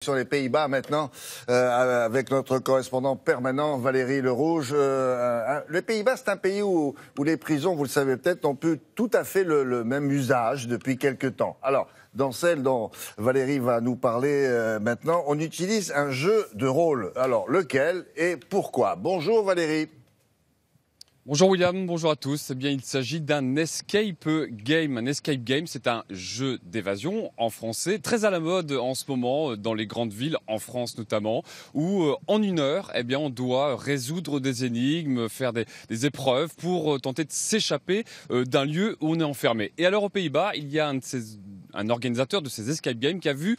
Sur les Pays-Bas maintenant, avec notre correspondant permanent Valérie Le Rouge. Les Pays-Bas, c'est un pays où les prisons, vous le savez peut-être, n'ont plus tout à fait le même usage depuis quelque temps. Alors, dans celle dont Valérie va nous parler maintenant, on utilise un jeu de rôle. Alors, lequel et pourquoi? Bonjour Valérie. Bonjour William, bonjour à tous. Eh bien, il s'agit d'un escape game. Un escape game, c'est un jeu d'évasion en français, très à la mode en ce moment dans les grandes villes, en France notamment, où en une heure, eh bien, on doit résoudre des énigmes, faire des épreuves pour tenter de s'échapper d'un lieu où on est enfermé. Et alors aux Pays-Bas, il y a un organisateur de ces escape games qui a vu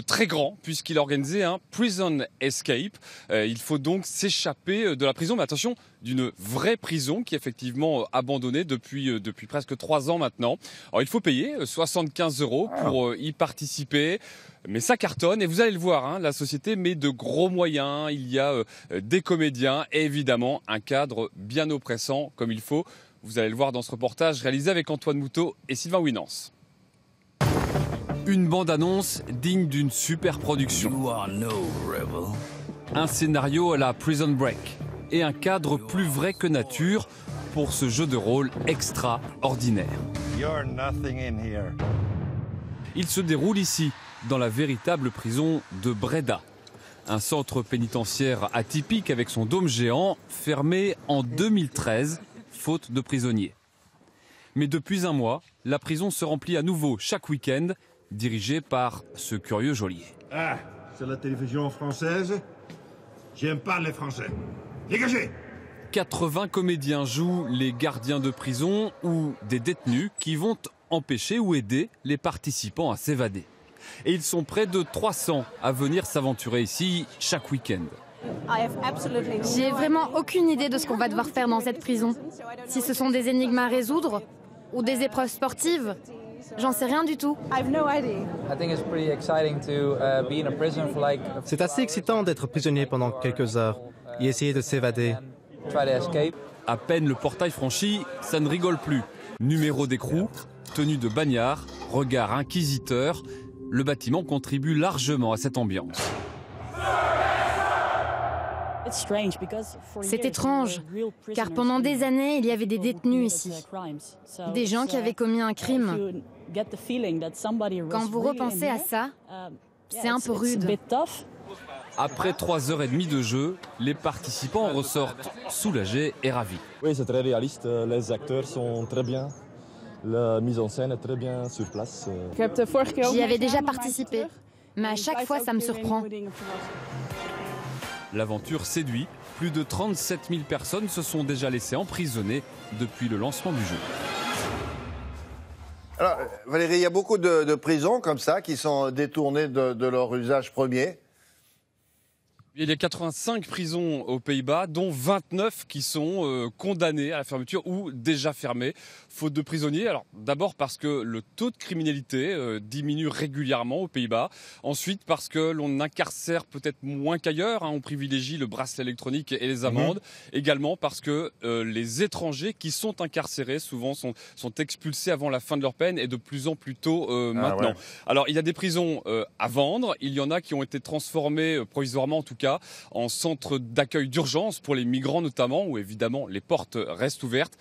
très grand, puisqu'il a organisé un prison escape. Il faut donc s'échapper de la prison, mais attention, d'une vraie prison qui est effectivement abandonnée depuis presque 3 ans maintenant. Alors il faut payer 75 € pour y participer, mais ça cartonne et vous allez le voir, hein, la société met de gros moyens, il y a des comédiens et évidemment un cadre bien oppressant comme il faut. Vous allez le voir dans ce reportage réalisé avec Antoine Moutot et Sylvain Winans. Une bande-annonce digne d'une super production. Un scénario à la Prison Break et un cadre plus vrai que nature pour ce jeu de rôle extraordinaire. Il se déroule ici, dans la véritable prison de Breda. Un centre pénitentiaire atypique avec son dôme géant, fermé en 2013, faute de prisonniers. Mais depuis un mois, la prison se remplit à nouveau chaque week-end, dirigée par ce curieux geôlier. Ah, c'est la télévision française? J'aime pas les Français. Dégagez! 80 comédiens jouent les gardiens de prison ou des détenus qui vont empêcher ou aider les participants à s'évader. Et ils sont près de 300 à venir s'aventurer ici chaque week-end. J'ai vraiment aucune idée de ce qu'on va devoir faire dans cette prison. Si ce sont des énigmes à résoudre ou des épreuves sportives, j'en sais rien du tout. C'est assez excitant d'être prisonnier pendant quelques heures et essayer de s'évader. À peine le portail franchi, ça ne rigole plus. Numéro d'écrou, tenue de bagnard, regard inquisiteur, le bâtiment contribue largement à cette ambiance. C'est étrange, car pendant des années, il y avait des détenus ici. Des gens qui avaient commis un crime. Quand vous repensez à ça, c'est un peu rude. Après 3h30 de jeu, les participants ressortent soulagés et ravis. Oui, c'est très réaliste. Les acteurs sont très bien. La mise en scène est très bien sur place. J'y avais déjà participé, mais à chaque fois, ça me surprend. L'aventure séduit. Plus de 37 000 personnes se sont déjà laissées emprisonner depuis le lancement du jeu. Alors, Valérie, il y a beaucoup de prisons comme ça qui sont détournées de leur usage premier. Il y a 85 prisons aux Pays-Bas, dont 29 qui sont condamnées à la fermeture ou déjà fermées, faute de prisonniers. Alors d'abord parce que le taux de criminalité diminue régulièrement aux Pays-Bas. Ensuite parce que l'on incarcère peut-être moins qu'ailleurs, hein, on privilégie le bracelet électronique et les amendes. Également parce que les étrangers qui sont incarcérés souvent sont expulsés avant la fin de leur peine et de plus en plus tôt maintenant. Ouais. Alors il y a des prisons à vendre, il y en a qui ont été transformées provisoirement en tout cas en centre d'accueil d'urgence pour les migrants notamment, où évidemment les portes restent ouvertes.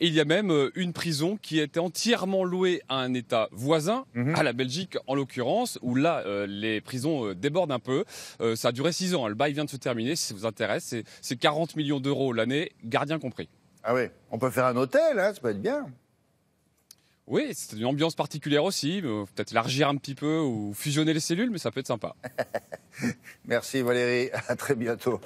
Et il y a même une prison qui était entièrement louée à un État voisin, à la Belgique en l'occurrence, où là les prisons débordent un peu. Ça a duré 6 ans, hein. Le bail vient de se terminer, si ça vous intéresse. C'est 40 millions d'euros l'année, gardien compris. Ah oui, on peut faire un hôtel, hein, ça peut être bien. Oui, c'est une ambiance particulière aussi, peut-être élargir un petit peu ou fusionner les cellules, mais ça peut être sympa. Merci Valérie, à très bientôt.